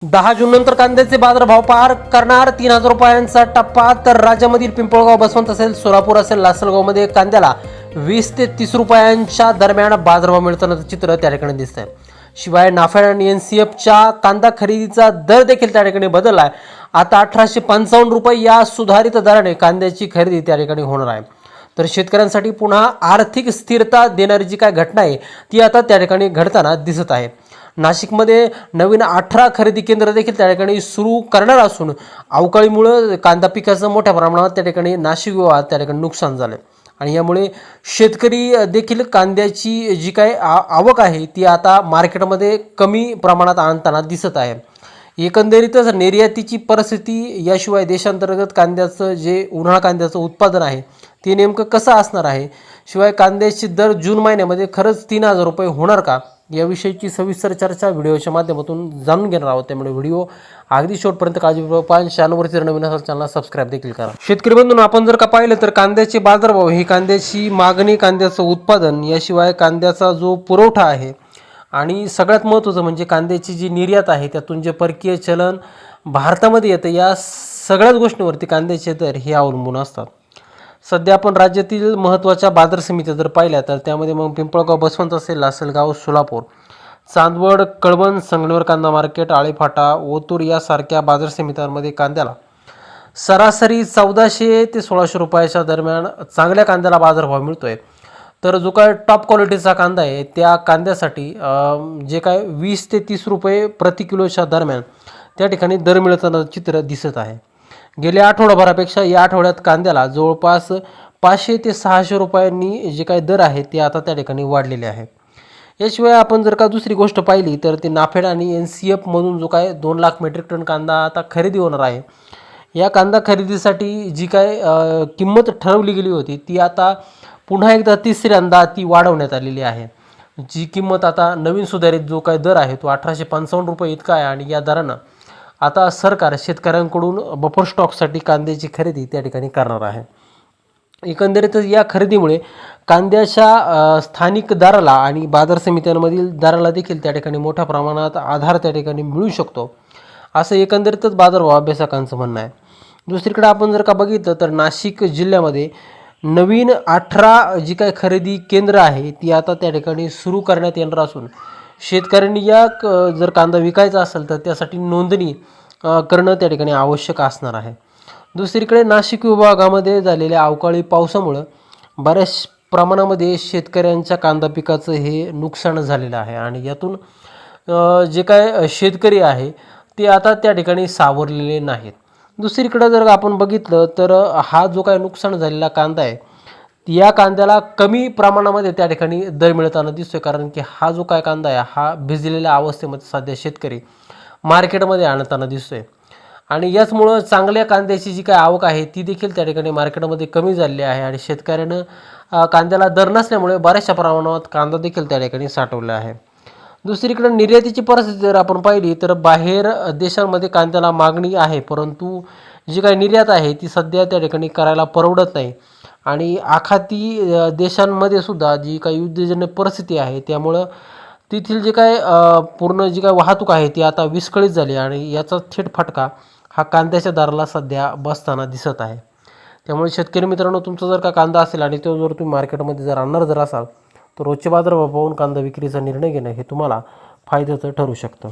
10 जून नंतर कांद्याचे बाजारभाव पार करणार 3,000 रुपयांचा टप्पा। तर राज्यामधील पिंपळगाव, बसवंत असेल, सोलापूर असेल, लासलगावमध्ये कांद्याला 20 ते 30 रुपयांच्या दरम्यान बाजारभाव मिळतानाचं चित्र त्या ठिकाणी दिसतंय। शिवाय नाफेड आणि एनसीएफच्या कांदा खरेदीचा दर देखील त्या ठिकाणी बदललाय। आता 1855 रुपये या सुधारित दराने कांद्याची खरेदी त्या ठिकाणी होणार आहे। तर शेतकऱ्यांसाठी पुन्हा आर्थिक स्थिरता देणारी जी काय घटना आहे ती आता त्या ठिकाणी घडताना दिसत आहे। नाशिकमध्ये नवीन 18 खरेदी केंद्र देखील त्या ठिकाणी सुरू करणार असून अवकाळीमुळे कांदा पिकाचं मोठ्या प्रमाणात त्या ठिकाणी नाशिक विभागात त्या ठिकाणी नुकसान झालं आणि यामुळे शेतकरी देखील कांद्याची जी काय आवक आहे ती आता मार्केटमध्ये कमी प्रमाणात आणताना दिसत आहे। एकंदरीतच निर्यातीची परिस्थिती, याशिवाय देशांतर्गत कांद्याचं जे उन्हाळा कांद्याचं उत्पादन आहे ते नेमकं कसं असणार आहे, शिवाय कांद्याचे दर जून महिन्यामध्ये खरंच 3,000 रुपये होणार का, याविषयीची सविस्तर चर्चा व्हिडिओच्या माध्यमातून जाणून घेणार आहोत। त्यामुळे व्हिडिओ अगदी शेवटपर्यंत काळजीपूर्वक पहा। चॅनलवरती जर नवीन असेल चॅनलला सबस्क्राईब देखील करा। शेतकरी बंधूंनो, आपण जर का पाहिलं तर कांद्याचे बाजारभाव ही कांद्याची मागणी, कांद्याचं उत्पादन, याशिवाय कांद्याचा जो पुरवठा आहे आणि सगळ्यात महत्त्वाचं म्हणजे कांद्याची जी निर्यात आहे त्यातून जे परकीय चलन भारतामध्ये येतं, या सगळ्याच गोष्टींवरती कांद्याचे दर हे अवलंबून असतात। सध्या आपण राज्यातील महत्त्वाच्या बाजार समित्या जर पाहिल्या तर त्यामध्ये मग पिंपळगाव, बसवंत असेल, लासलगाव, सोलापूर, चांदवड, कळवण, संगमेश्वर कांदा मार्केट, आळेफाटा, ओतूर यासारख्या बाजार समित्यांमध्ये कांद्याला सरासरी 1400 ते 1600 रुपयाच्या दरम्यान चांगल्या कांद्याला बाजारभाव मिळतोय। तर जो काय टॉप क्वालिटीचा कांदा आहे त्या कांद्यासाठी जे काय 20 ते 30 रुपये प्रति किलोच्या दरम्यान त्या ठिकाणी दर मिळताना चित्र दिसत आहे। गेल्या आठवडाभरापेक्षा या आठवड्यात कांद्याला जवळपास 500 ते 600 रुपयांनी जे काही दर आहे ते आता त्या ठिकाणी वाढलेले आहे। याशिवाय आपण जर का दुसरी गोष्ट पाहिली तर ते नाफेड आणि एनसीएफ मधून जो काय 2 लाख मेट्रिक टन कांदा आता खरेदी होणार आहे, या कांदा खरेदीसाठी जी काय किंमत ठरवली गेली होती ती आता पुन्हा एकदा तिसऱ्यांदा ती वाढवण्यात आलेली आहे। जी किंमत आता नवीन सुधारित जो काय दर आहे तो 1855 रुपये इतका आहे आणि या दरानं आता सरकार शेतकऱ्यांकडून बफर स्टॉकसाठी कांद्याची खरेदी त्या ठिकाणी करणार आहे। एकंदरीतच या खरेदीमुळे कांद्याच्या स्थानिक दराला आणि बाजार समित्यांमधील दराला देखील त्या ठिकाणी मोठ्या प्रमाणात आधार त्या ठिकाणी मिळू शकतो, असं एकंदरीतच बाजारभाव अभ्यासकांचं म्हणणं आहे। दुसरीकडे आपण जर का बघितलं तर नाशिक जिल्ह्यामध्ये नवीन 18 जी काही खरेदी केंद्र आहे ती आता त्या ठिकाणी सुरू करण्यात येणार असून शेतकऱ्यांनी या जर कांदा विकायचा असेल तर त्यासाठी नोंदणी करणं त्या ठिकाणी आवश्यक असणार आहे। दुसरीकडे नाशिक विभागामध्ये झालेल्या अवकाळी पावसामुळं बऱ्याच प्रमाणामध्ये शेतकऱ्यांच्या कांदा पिकाचं हे नुकसान झालेलं आहे आणि यातून जे काय शेतकरी आहे ते आता त्या ठिकाणी सावरलेले नाहीत। दुसरीकडे जर आपण बघितलं तर हा जो काय नुकसान झालेला कांदा आहे या कांद्याला कमी प्रमाणामध्ये त्या ठिकाणी दर मिळताना दिसतोय, कारण की हा जो काय कांदा आहे हा भिजलेल्या अवस्थेमध्ये सध्या शेतकरी मार्केटमध्ये आणताना दिसतोय आणि याचमुळं चांगल्या कांद्याची जी काय आवक आहे ती देखील त्या ठिकाणी मार्केटमध्ये कमी झालेली आहे आणि शेतकऱ्यानं कांद्याला दर नसल्यामुळे बऱ्याचशा प्रमाणात कांदा देखील त्या ठिकाणी साठवला आहे। दुसरीकडे निर्यातीची परिस्थिती जर आपण पाहिली तर बाहेर देशांमध्ये कांद्याला मागणी आहे, परंतु जी काही निर्यात आहे ती सध्या त्या ठिकाणी करायला परवडत नाही आणि आखाती देशांमध्ये सुद्धा जी काही युद्धजन्य परिस्थिती आहे त्यामुळं तेथील जे काय पूर्ण जी काय वाहतूक आहे ती आता विस्कळीत झाली आणि याचा थेट फटका हा कांद्याच्या दराला सध्या बसताना दिसत आहे। त्यामुळे शेतकरी मित्रांनो, तुमचा जर का कांदा असेल आणि तो जर तुम्ही मार्केटमध्ये जर आणणार जर असाल तर रोजचे बाजारभाव पाहून कांदा विक्रीचा निर्णय घेणं हे तुम्हाला फायद्याचं ठरू शकतं।